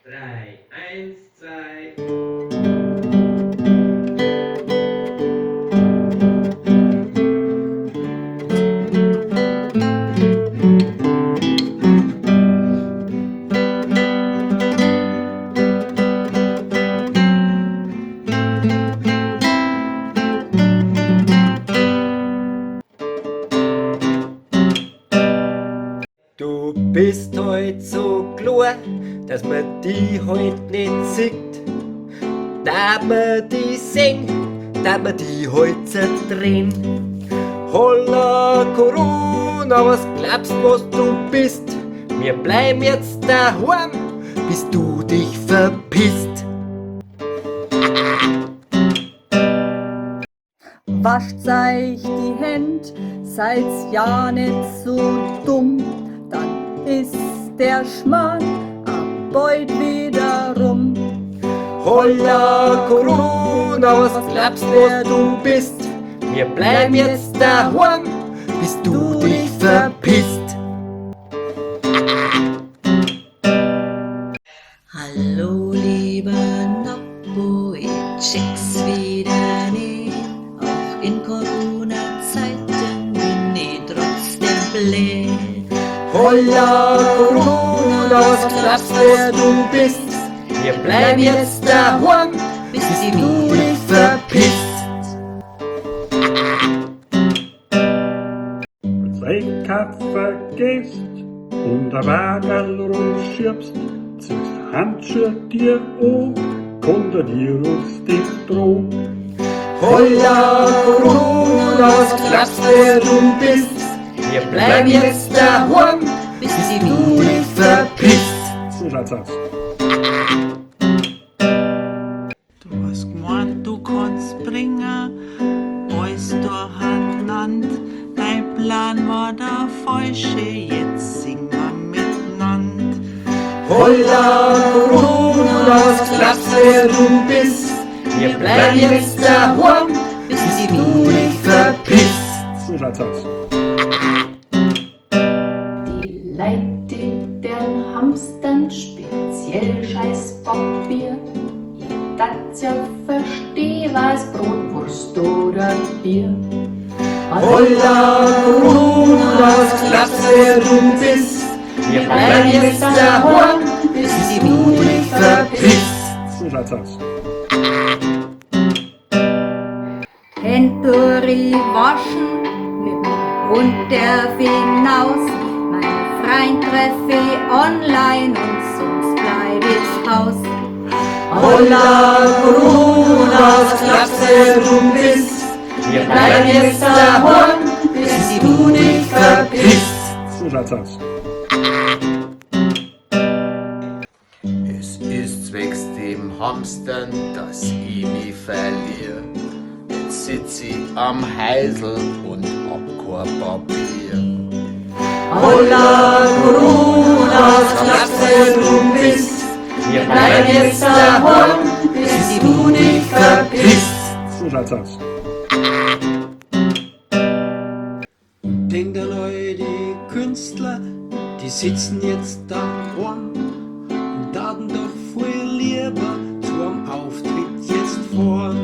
3, 1, 2. Du bist heut so klar, dass man die heut nicht sieht. Da man die sehen, da man die heut zerdrehen. Holla Corona, was glaubst was du bist? Wir bleiben jetzt daheim, bis du dich verpisst. Wascht euch die Hände, seid's ja nicht so dumm, dann ist der Schmarrn bald wieder rum. Holla Corona, was glaubst wer du bist? Wir bleiben jetzt daheim, bis du dich verpisst. Hallo lieber Noppo, ich check's wieder nicht. Auch in Corona-Zeiten bin ich trotzdem blöd. Holla Corona, was glaubst wer du bist? Wir bleiben jetzt daheim, bis du dich verpisst. Wenn's Kaffee vergisst und ein Wagerl rumschiebst, ziehst Handschuhe dir an, kann der Virus dich drohen. Holla Corona, was glaubst wer du bist? Wir bleiben jetzt daheim, bis du dich verpisst. So schaut's aus. Du hast gemeint, du kannst bringen, alles durcheinander. Dein Plan war der falsche, jetzt singen wir miteinander. Holla Corona, was glaubst wer du bist? Wir bleiben jetzt daheim, bis du dich verpisst. So schaut's aus. Die Leute, die deren Hamstern speziell scheiß Papier. Ich das ja versteh, was Brot, Wurst oder Bier. Holla Corona, was glaubst wer du bist? Wir bleiben jetzt daheim, bis du dich verpisst. So schaut's aus. Hände waschen, mit dem Hund darf hinaus. Meine Freund treffe ich online und sonst bleib ich zu Haus. Holla Corona, was glaubst wer du bist? Wir bleiben jetzt daheim, bis du dich verpisst. So schaut's aus. Es ist zwecks dem Hamstern, dass ich mich verliere. Jetzt sitz ich am Heisel und hab kein Papier. Holla Corona, was glaubst wer du bist? Wir bleiben jetzt daheim, bis du dich verpisst. So schaut's aus. Denkt an euch, die Künstler, die sitzen jetzt daheim und taten doch viel lieber zu einem Auftritt jetzt vor.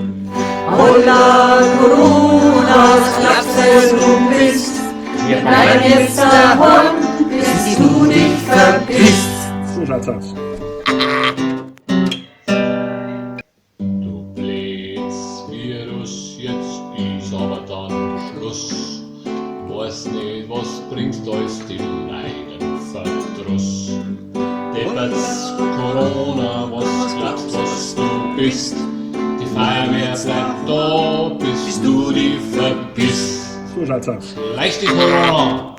Holla Corona, was glaubst wer du bist? Wir bleiben jetzt daheim, bis du dich verpisst. So schaut's aus. Du blödes Virus, jetzt ist aber dann Schluss. Weiß nicht, was bringst als die Leiden Verdruss. Deppert's Corona, was glaubst, was du bist? Die Feuerwehr bleibt da, bis du dich verpisst. So schaut's aus. Leichte Corona!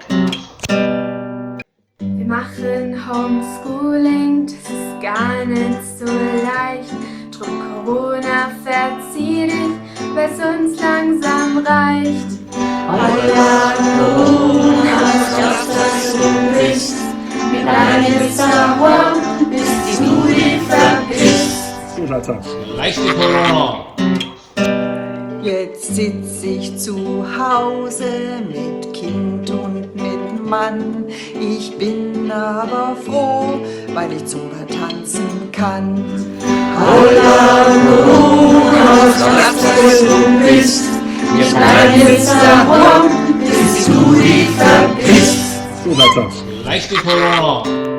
Wir machen Homeschooling, das ist gar nicht so leicht. Drum Corona verzieh dich, weil's uns langsam reicht. Holla Corona, was glaubst was du bist? Wir bleiben jetzt daheim, bis du dich verpisst. So schaut's aus. Leichte Corona! Jetzt sitz ich zu Hause mit Kind und mit Mann. Ich bin aber froh, weil ich super tanzen kann. Holla, was du bist, wir bleiben jetzt daheim, bis du dich verpisst. So weiter. Leichte Corona.